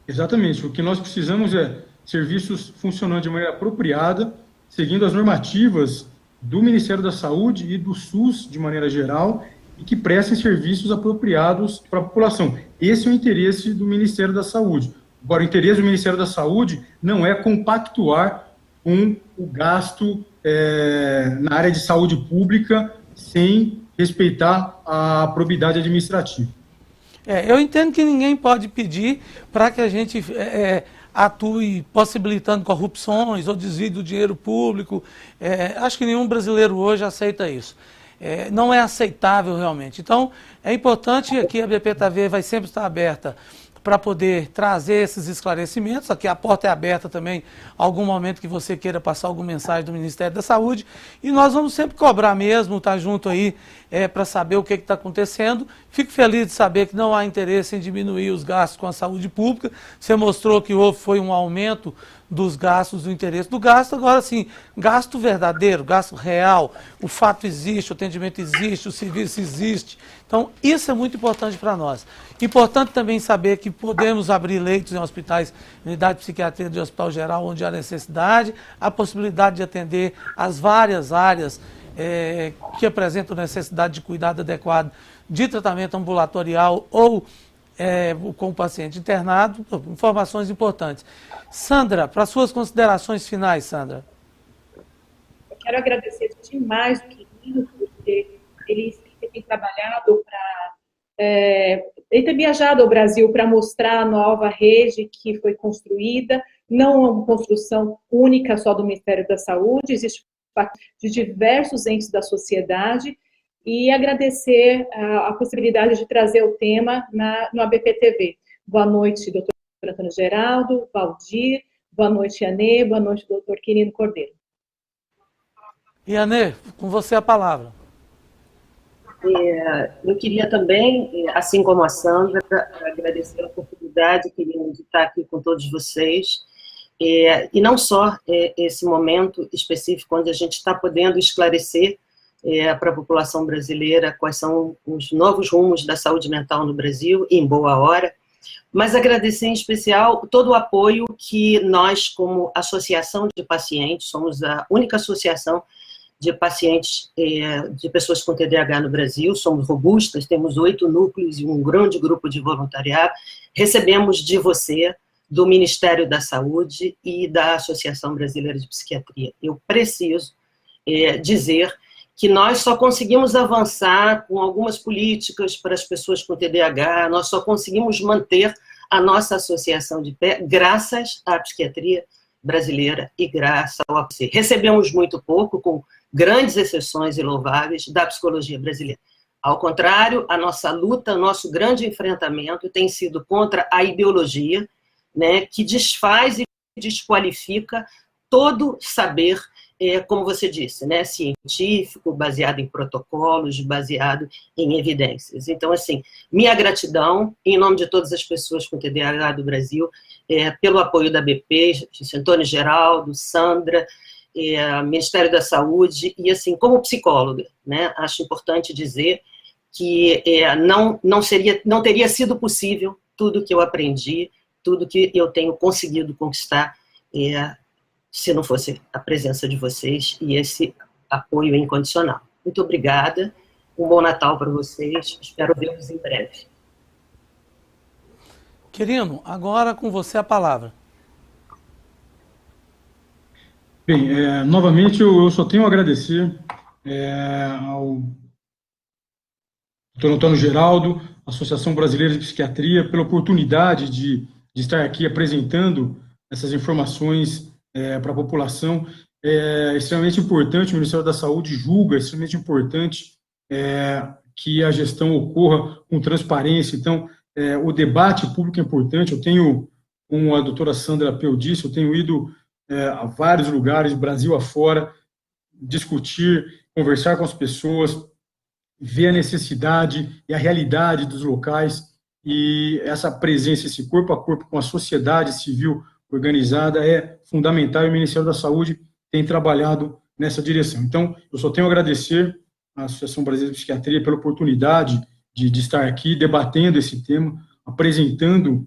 Exatamente. O que nós precisamos é serviços funcionando de maneira apropriada, seguindo as normativas do Ministério da Saúde e do SUS de maneira geral, e que prestem serviços apropriados para a população. Esse é o interesse do Ministério da Saúde. Agora, o interesse do Ministério da Saúde não é compactuar com o gasto na área de saúde pública sem respeitar a probidade administrativa. Eu entendo que ninguém pode pedir para que a gente atue possibilitando corrupções ou desvio do dinheiro público. Acho que nenhum brasileiro hoje aceita isso. Não é aceitável realmente. Então, é importante que a ABP TV vai sempre estar aberta para poder trazer esses esclarecimentos. Aqui a porta é aberta também, algum momento que você queira passar alguma mensagem do Ministério da Saúde. E nós vamos sempre cobrar mesmo, estar junto aí para saber o que está acontecendo. Fico feliz de saber que não há interesse em diminuir os gastos com a saúde pública. Você mostrou que foi um aumento dos gastos, do interesse do gasto. Agora sim, gasto verdadeiro, gasto real, o fato existe, o atendimento existe, o serviço existe. Então, isso é muito importante para nós. Importante também saber que podemos abrir leitos em hospitais, unidade de psiquiatria de hospital geral, onde há necessidade, a possibilidade de atender as várias áreas que apresentam necessidade de cuidado adequado, de tratamento ambulatorial ou com o paciente internado. Informações importantes. Sandra, para suas considerações finais, Sandra. Eu quero agradecer demais o Quirino, porque ele tem trabalhado ele tem viajado ao Brasil para mostrar a nova rede que foi construída, não é uma construção única só do Ministério da Saúde, existe de diversos entes da sociedade, e agradecer a possibilidade de trazer o tema no ABP TV. Boa noite, doutor Antônio Geraldo, Valdir, boa noite, Ianê, boa noite, doutor Quirino Cordeiro. Ianê, com você a palavra. Eu queria também, assim como a Sandra, agradecer a oportunidade, Quirino, de estar aqui com todos vocês, e não só esse momento específico onde a gente está podendo esclarecer para a população brasileira quais são os novos rumos da saúde mental no Brasil, em boa hora, mas agradecer em especial todo o apoio que nós, como associação de pacientes, somos a única associação de pacientes, de pessoas com TDAH no Brasil, somos robustas, temos 8 núcleos e um grande grupo de voluntariado, recebemos de você, do Ministério da Saúde e da Associação Brasileira de Psiquiatria. Eu preciso dizer que nós só conseguimos avançar com algumas políticas para as pessoas com TDAH, nós só conseguimos manter a nossa associação de pé graças à psiquiatria brasileira e graças ao APC. Recebemos muito pouco, com grandes exceções e louváveis, da psicologia brasileira. Ao contrário, a nossa luta, nosso grande enfrentamento tem sido contra a ideologia, né, que desfaz e desqualifica todo saber, como você disse, né, científico, baseado em protocolos, baseado em evidências. Então, assim, minha gratidão, em nome de todas as pessoas com TDAH do Brasil, pelo apoio da BP, Antônio Geraldo, Sandra, Ministério da Saúde, e assim, como psicóloga, né, acho importante dizer que não teria sido possível tudo que eu aprendi, tudo que eu tenho conseguido conquistar, se não fosse a presença de vocês e esse apoio incondicional. Muito obrigada, um bom Natal para vocês, espero vê-los em breve. Quirino, agora com você a palavra. Bem, novamente eu só tenho a agradecer ao Dr. Antônio Geraldo, Associação Brasileira de Psiquiatria, pela oportunidade de estar aqui apresentando essas informações para a população. É extremamente importante, o Ministério da Saúde julga, é extremamente importante que a gestão ocorra com transparência. Então, o debate público é importante. Eu tenho, como a doutora Sandra Peu disse, eu tenho ido a vários lugares, Brasil afora, discutir, conversar com as pessoas, ver a necessidade e a realidade dos locais, e essa presença, esse corpo a corpo com a sociedade civil organizada é fundamental, e o Ministério da Saúde tem trabalhado nessa direção. Então, eu só tenho a agradecer à Associação Brasileira de Psiquiatria pela oportunidade de estar aqui debatendo esse tema, apresentando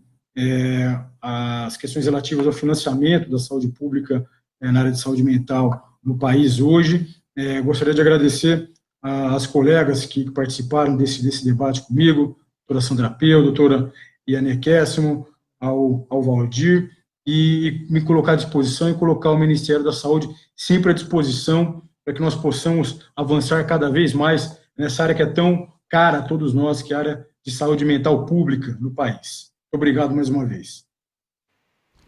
as questões relativas ao financiamento da saúde pública na área de saúde mental no país hoje. Gostaria de agradecer às colegas que participaram desse debate comigo, a doutora Sandra Peu, a doutora Iane Kessimo, ao Valdir, e me colocar à disposição e colocar o Ministério da Saúde sempre à disposição para que nós possamos avançar cada vez mais nessa área que é tão cara a todos nós, que é a área de saúde mental pública no país. Muito obrigado mais uma vez.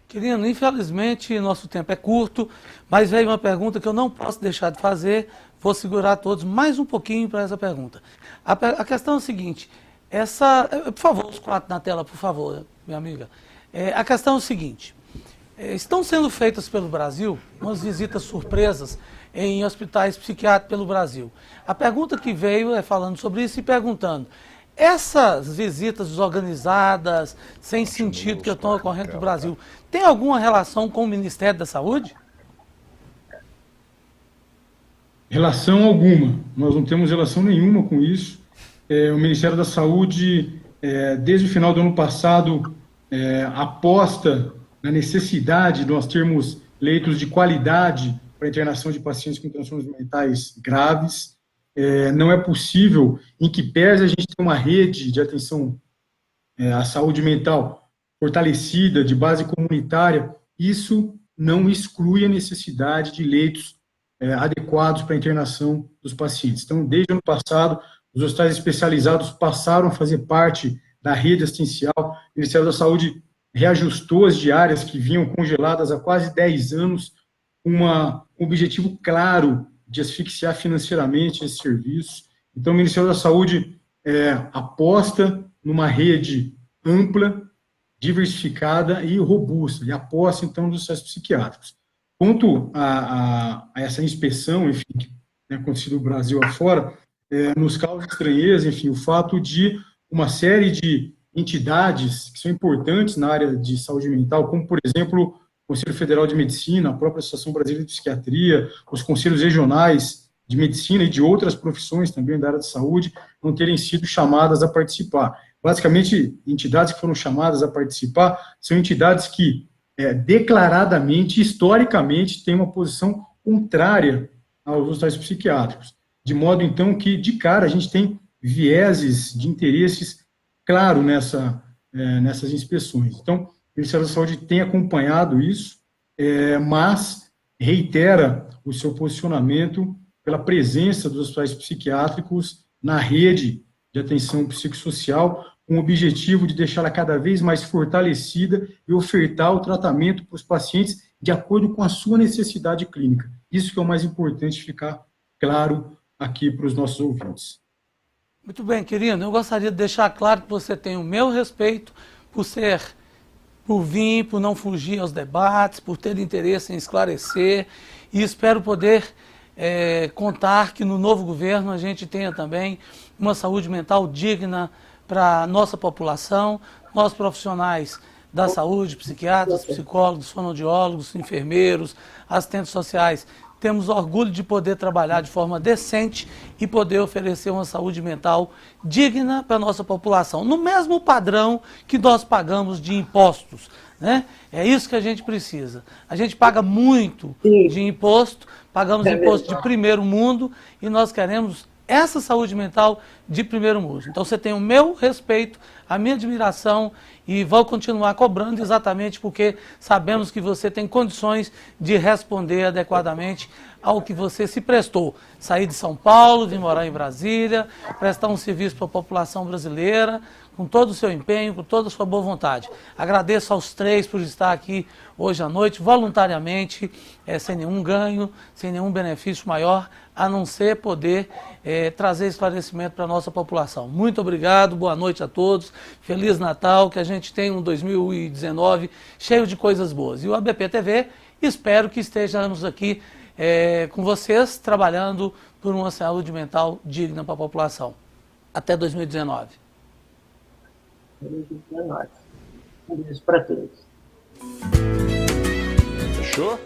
Quirino, infelizmente nosso tempo é curto, mas veio uma pergunta que eu não posso deixar de fazer, vou segurar todos mais um pouquinho para essa pergunta. A questão é a seguinte, por favor, os 4 na tela, por favor, minha amiga. A questão é o seguinte, estão sendo feitas pelo Brasil umas visitas surpresas em hospitais psiquiátricos pelo Brasil. A pergunta que veio é falando sobre isso e perguntando, essas visitas desorganizadas, sem sentido, que estão ocorrendo no Brasil, tem alguma relação com o Ministério da Saúde? Relação alguma. Nós não temos relação nenhuma com isso. O Ministério da Saúde, desde o final do ano passado, aposta na necessidade de nós termos leitos de qualidade para internação de pacientes com transtornos mentais graves. Não é possível, em que pese a gente ter uma rede de atenção à saúde mental fortalecida, de base comunitária, isso não exclui a necessidade de leitos adequados para a internação dos pacientes. Então, desde o ano passado, os hospitais especializados passaram a fazer parte da rede assistencial. O Ministério da Saúde reajustou as diárias que vinham congeladas há quase 10 anos, com um objetivo claro de asfixiar financeiramente esse serviço. Então, o Ministério da Saúde aposta numa rede ampla, diversificada e robusta, e aposta, então, nos processos psiquiátricos. Quanto a essa inspeção, enfim, que tem acontecido no Brasil afora, nos causa estranheza, enfim, o fato de uma série de entidades que são importantes na área de saúde mental, como, por exemplo, o Conselho Federal de Medicina, a própria Associação Brasileira de Psiquiatria, os conselhos regionais de medicina e de outras profissões também da área de saúde não terem sido chamadas a participar. Basicamente, entidades que foram chamadas a participar são entidades que declaradamente, historicamente, têm uma posição contrária aos hospitais psiquiátricos, de modo, então, que, de cara, a gente tem vieses de interesses claro nessas inspeções. Então, o Ministério da Saúde tem acompanhado isso, mas reitera o seu posicionamento pela presença dos hospitais psiquiátricos na rede de atenção psicossocial, com o objetivo de deixá-la cada vez mais fortalecida e ofertar o tratamento para os pacientes de acordo com a sua necessidade clínica. Isso que é o mais importante ficar claro aqui para os nossos ouvintes. Muito bem, querido. Eu gostaria de deixar claro que você tem o meu respeito por vir, por não fugir aos debates, por ter interesse em esclarecer, e espero poder contar que no novo governo a gente tenha também uma saúde mental digna para a nossa população, nós profissionais da saúde, psiquiatras, psicólogos, fonoaudiólogos, enfermeiros, assistentes sociais, temos orgulho de poder trabalhar de forma decente e poder oferecer uma saúde mental digna para a nossa população, no mesmo padrão que nós pagamos de impostos, né? É isso que a gente precisa. A gente paga muito de imposto, pagamos imposto de primeiro mundo e nós queremos essa saúde mental de primeiro mundo. Então você tem o meu respeito, a minha admiração e vou continuar cobrando exatamente porque sabemos que você tem condições de responder adequadamente ao que você se prestou. Sair de São Paulo, vir morar em Brasília, prestar um serviço para a população brasileira, com todo o seu empenho, com toda a sua boa vontade. Agradeço aos três por estar aqui hoje à noite, voluntariamente, sem nenhum ganho, sem nenhum benefício maior, a não ser poder trazer esclarecimento para a nossa população. Muito obrigado, boa noite a todos, Feliz Natal, que a gente tenha um 2019 cheio de coisas boas. E o ABP TV, espero que estejamos aqui com vocês, trabalhando por uma saúde mental digna para a população. Até 2019. 2019. Um beijo para todos. Fechou?